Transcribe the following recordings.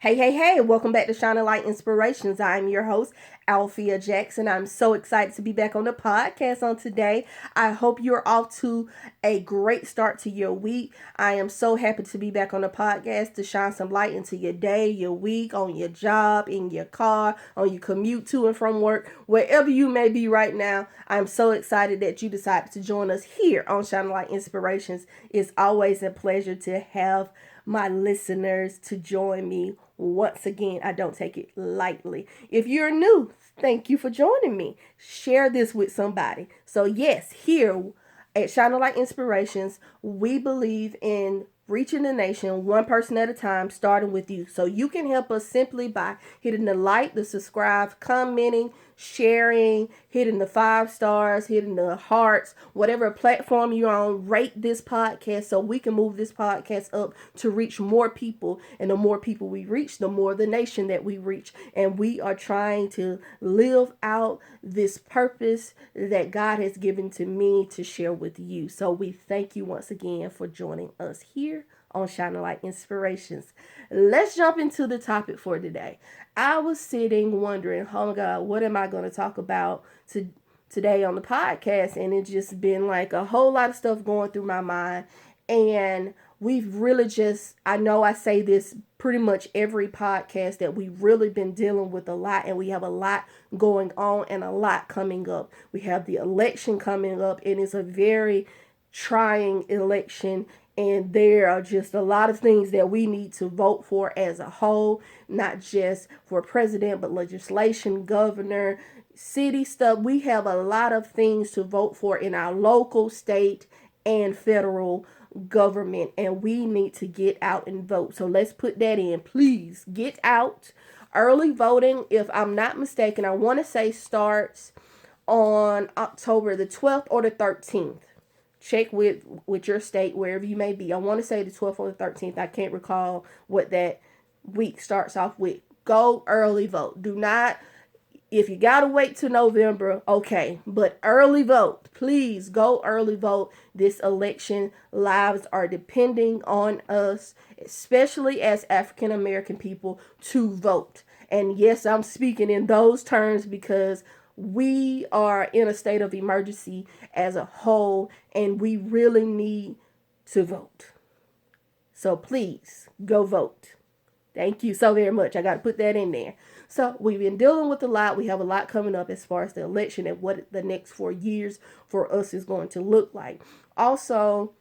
Hey, welcome back to Shining Light Inspirations. I'm your host, Althea Jackson. I'm so excited to be back on the podcast on today. I hope you're off to a great start to your week. I am so happy to be back on the podcast to shine some light into your day, your week, on your job, in your car, on your commute to and from work, wherever you may be right now. I'm so excited that you decided to join us here on Shining Light Inspirations. It's always a pleasure to have my listeners to join me once again. I don't take it lightly. If you're new, thank you for joining me. Share this with somebody. So yes, here at Shining Light Inspirations, we believe in reaching the nation one person at a time, starting with you. So you can help us simply by hitting the like, the subscribe, commenting, sharing, hitting the 5 stars, hitting the hearts, whatever platform you're on. Rate this podcast so we can move this podcast up to reach more people. And the more people we reach, the more the nation that we reach. And we are trying to live out this purpose that God has given to me to share with you. So we thank you once again for joining us here on Shining Light Inspirations. Let's jump into the topic for today. I was sitting wondering, oh my God, what am I going to talk about today on the podcast? And it's just been like a whole lot of stuff going through my mind. And we've really just, I know I say this pretty much every podcast, that we've really been dealing with a lot, and we have a lot going on and a lot coming up. We have the election coming up, and it's a very trying election, and there are just a lot of things that we need to vote for as a whole, not just for president, but legislation, governor, city stuff. We have a lot of things to vote for in our local, state, and federal government, and we need to get out and vote. So let's put that in. Please get out. Early voting, if I'm not mistaken, I want to say starts on October the 12th or the 13th. Check with your state, wherever you may be. I want to say the 12th or the 13th. I can't recall what that week starts off with. Go early vote. Do not, if you got to wait till November, okay. But early vote. Please go early vote. This election, lives are depending on us, especially as African American people, to vote. And yes, I'm speaking in those terms because we are in a state of emergency as a whole, and we really need to vote. So please go vote. Thank you so very much. I got to put that in there. So we've been dealing with a lot. We have a lot coming up as far as the election and what the next 4 years for us is going to look like. Also,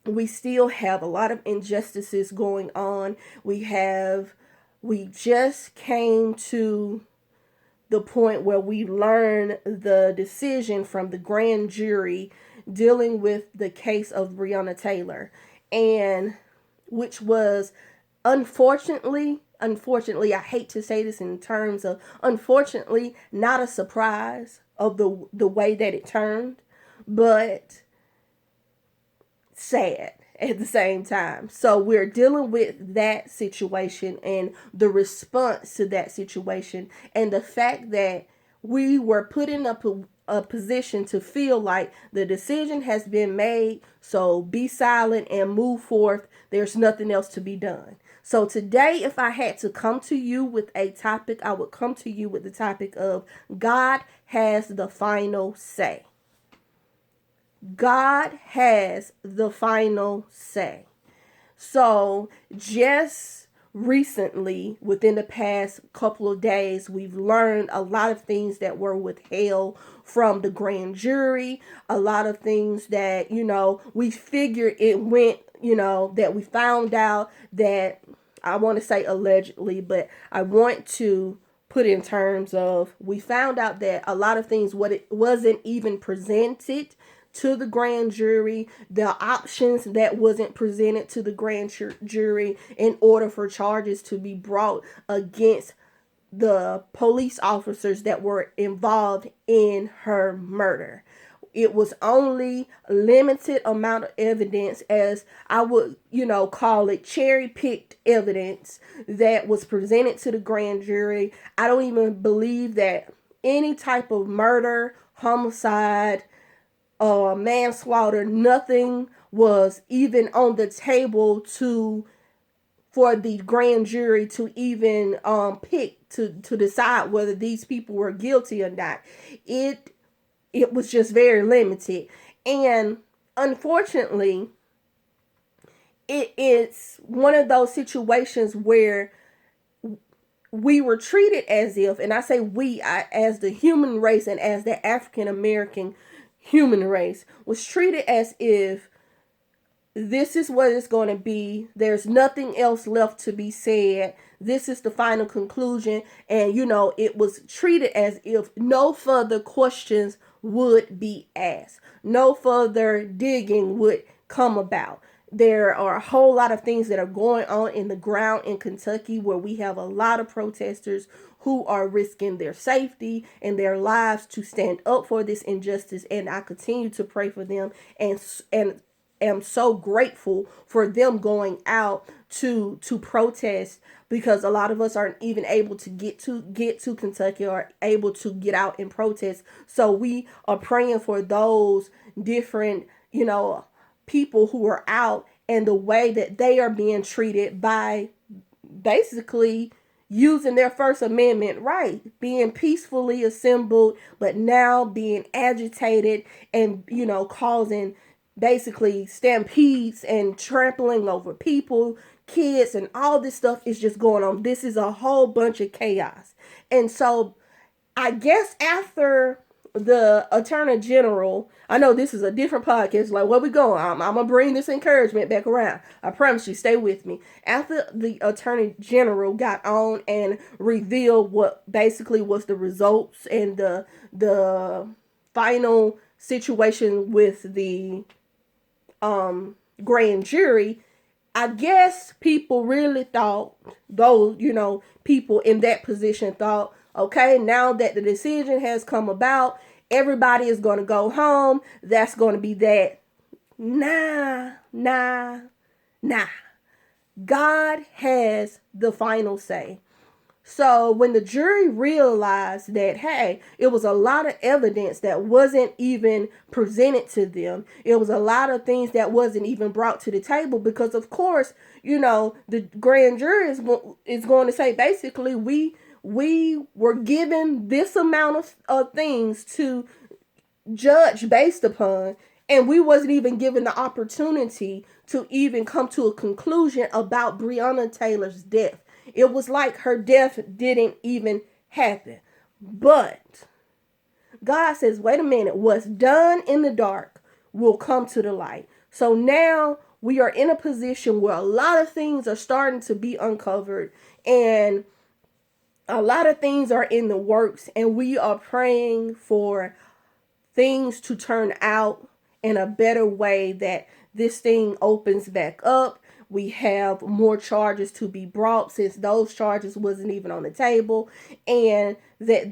we still have a lot of injustices going on. We just came to the point where we learned the decision from the grand jury dealing with the case of Breonna Taylor, and which was unfortunately, I hate to say this in terms of unfortunately, not a surprise of the way that it turned, but sad at the same time. So we're dealing with that situation and the response to that situation, and the fact that we were put in a position to feel like the decision has been made, so be silent and move forth. There's nothing else to be done. So today, if I had to come to you with a topic, I would come to you with the topic of God has the final say. God has the final say. So just recently, within the past couple of days, we've learned a lot of things that were withheld from the grand jury, a lot of things that, we figured it went, that we found out that, I want to say allegedly, but I want to put in terms of, we found out that a lot of things, what it wasn't even presented to the grand jury, the options that wasn't presented to the grand jury in order for charges to be brought against the police officers that were involved in her murder. It was only limited amount of evidence, as I would, call it, cherry-picked evidence that was presented to the grand jury. I don't even believe that any type of murder, homicide, manslaughter, nothing was even on the table to for the grand jury to even pick to decide whether these people were guilty or not. It was just very limited. And unfortunately, it's one of those situations where we were treated as if, and I say as the human race and as the African American human race, was treated as if this is what it's going to be. There's nothing else left to be said. This is the final conclusion. And, it was treated as if no further questions would be asked. No further digging would come about. There are a whole lot of things that are going on in the ground in Kentucky, where we have a lot of protesters who are risking their safety and their lives to stand up for this injustice. And I continue to pray for them and am so grateful for them going out to protest, because a lot of us aren't even able to get to Kentucky or able to get out and protest. So we are praying for those different, people who are out, and the way that they are being treated by basically using their First Amendment right, being peacefully assembled, but now being agitated and, causing basically stampedes and trampling over people, kids, and all this stuff is just going on. This is a whole bunch of chaos. And so I guess after the Attorney General, I know this is a different podcast, like, where we going? I'm going to bring this encouragement back around. I promise you, stay with me. After the Attorney General got on and revealed what basically was the results and the final situation with the grand jury, I guess people really thought, those, people in that position thought, okay, now that the decision has come about, everybody is going to go home. That's going to be that. Nah. God has the final say. So when the jury realized that, hey, it was a lot of evidence that wasn't even presented to them. It was a lot of things that wasn't even brought to the table, because, of course, the grand jury is going to say, basically, we were given this amount of things to judge based upon, and we wasn't even given the opportunity to even come to a conclusion about Breonna Taylor's death. It was like her death didn't even happen. But God says, wait a minute, what's done in the dark will come to the light. So now we are in a position where a lot of things are starting to be uncovered, and a lot of things are in the works, and we are praying for things to turn out in a better way, that this thing opens back up. We have more charges to be brought, since those charges wasn't even on the table, and that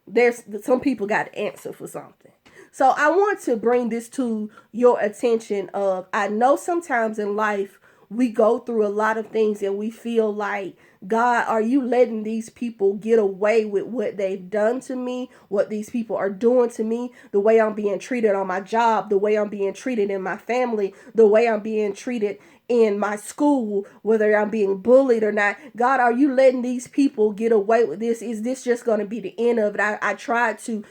there's some people got to answer for something. So I want to bring this to your attention I know sometimes in life we go through a lot of things and we feel like, God, are you letting these people get away with what they've done to me, what these people are doing to me, the way I'm being treated on my job, the way I'm being treated in my family, the way I'm being treated in my school, whether I'm being bullied or not? God, are you letting these people get away with this? Is this just going to be the end of it? I tried to,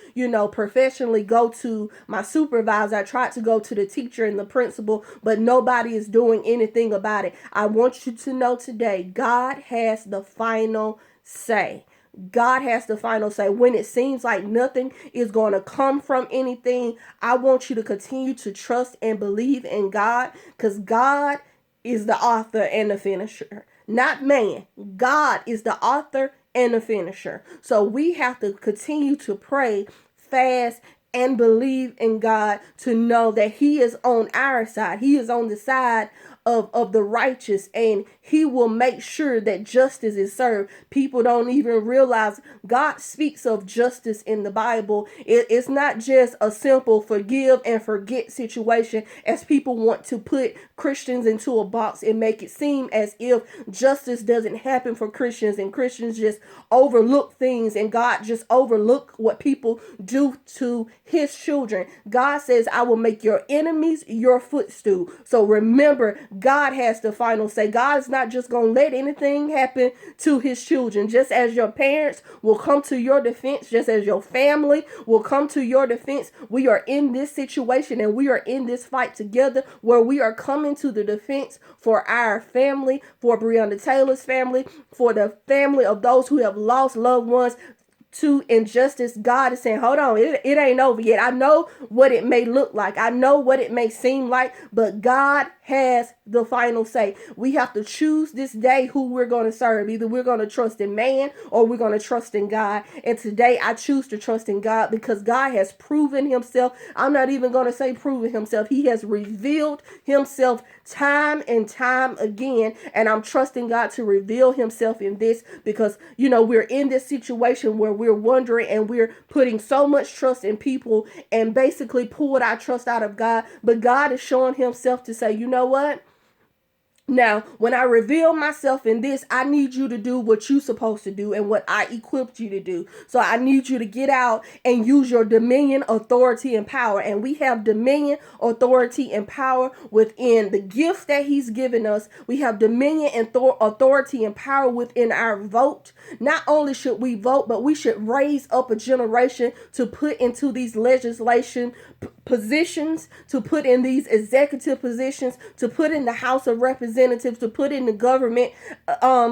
professionally go to my supervisor. I tried to go to the teacher and the principal, but nobody is doing anything about it. I want you to know today, God has the final say. God has the final say. When it seems like nothing is going to come from anything, I want you to continue to trust and believe in God, because God is the author and the finisher, not man. God is the author and the finisher. So we have to continue to pray, fast, and believe in God, to know that He is on our side. He is on the side of the righteous, and he will make sure that justice is served. People don't even realize God speaks of justice in the Bible. It's not just a simple forgive and forget situation, as people want to put Christians into a box and make it seem as if justice doesn't happen for Christians, and Christians just overlook things, and God just overlook what people do to his children. God says, I will make your enemies your footstool. So remember, God has the final say. God is not just going to let anything happen to his children. Just as your parents will come to your defense, just as your family will come to your defense, we are in this situation and we are in this fight together, where we are coming to the defense for our family, for Breonna Taylor's family, for the family of those who have lost loved ones to injustice. God is saying, hold on, it ain't over yet. I know what it may look like. I know what it may seem like, but God has the final say. We have to choose this day who we're going to serve. Either we're going to trust in man or we're going to trust in God. And today I choose to trust in God, because God has proven himself. I'm not even going to say proven himself. He has revealed himself time and time again. And I'm trusting God to reveal himself in this, because, we're in this situation where we're wondering and we're putting so much trust in people and basically pulled our trust out of God. But God is showing himself to say, you know what? Now, when I reveal myself in this, I need you to do what you're supposed to do and what I equipped you to do. So I need you to get out and use your dominion, authority, and power. And we have dominion, authority, and power within the gifts that he's given us. We have dominion and authority and power within our vote. Not only should we vote, but we should raise up a generation to put into these legislation positions, to put in these executive positions, to put in the House of Representatives, to put in the government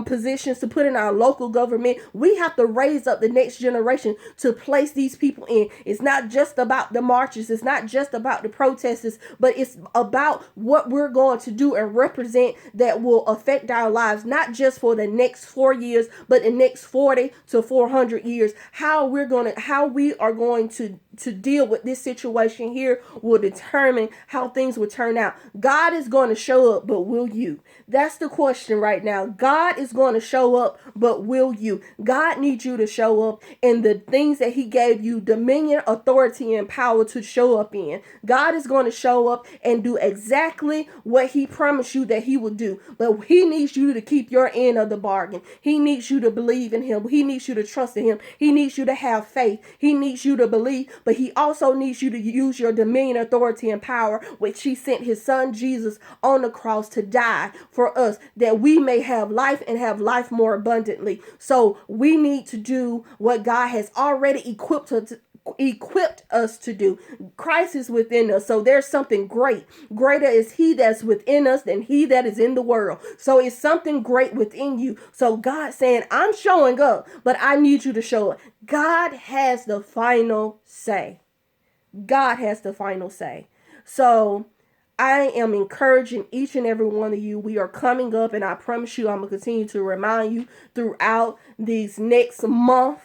positions, to put in our local government. We have to raise up the next generation to place these people in. It's not just about the marches. It's not just about the protesters, but it's about what we're going to do and represent that will affect our lives, not just for the next 4 years, but the next 40 to 400 years. How we are going to deal with this situation here will determine how things will turn out. God is going to show up, but will you? That's the question right now. God is going to show up, but will you? God needs you to show up in the things that he gave you dominion, authority, and power to show up in. God is going to show up and do exactly what he promised you that he will do. But he needs you to keep your end of the bargain. He needs you to believe in him. He needs you to trust in him. He needs you to have faith. He needs you to believe, but he also needs you to use your dominion, authority, and power, which he sent his son Jesus on the cross to die for us, that we may have life and have life more abundantly. So we need to do what God has already equipped us to do. Christ is within us, so there's something great. Greater is he that's within us than he that is in the world. So it's something great within you. So God's saying, I'm showing up, but I need you to show up. God has the final say. God has the final say. So I am encouraging each and every one of you. We are coming up, and I promise you, I'm going to continue to remind you throughout this next month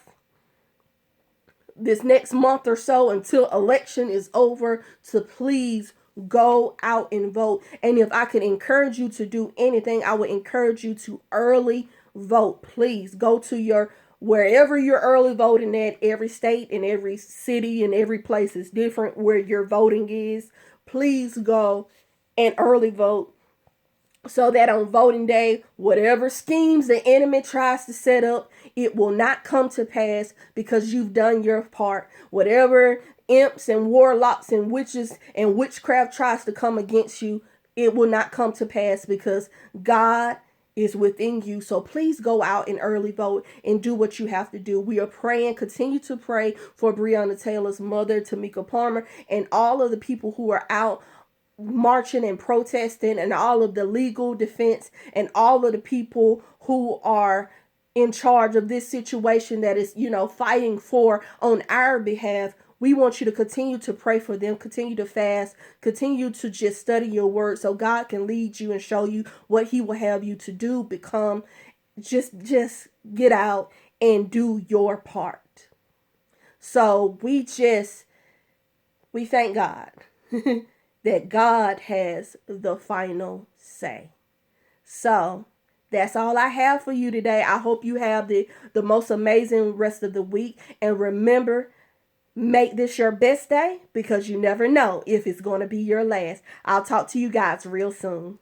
or so until election is over, to please go out and vote. And if I could encourage you to do anything, I would encourage you to early vote. Please go to wherever you're early voting at. Every state and every city and every place is different where your voting is. Please go and early vote, so that on voting day, whatever schemes the enemy tries to set up, it will not come to pass, because you've done your part. Whatever imps and warlocks and witches and witchcraft tries to come against you, it will not come to pass, because God is within you. So please go out and early vote and do what you have to do. We are praying, continue to pray for Breonna Taylor's mother, Tamika Palmer, and all of the people who are out marching and protesting, and all of the legal defense, and all of the people who are in charge of this situation that is, fighting for on our behalf. We want you to continue to pray for them, continue to fast, continue to just study your word, so God can lead you and show you what he will have you to do. Just get out and do your part. So we thank God that God has the final say. So That's all I have for you today. I hope you have the most amazing rest of the week. And remember, make this your best day because you never know if it's going to be your last. I'll talk to you guys real soon.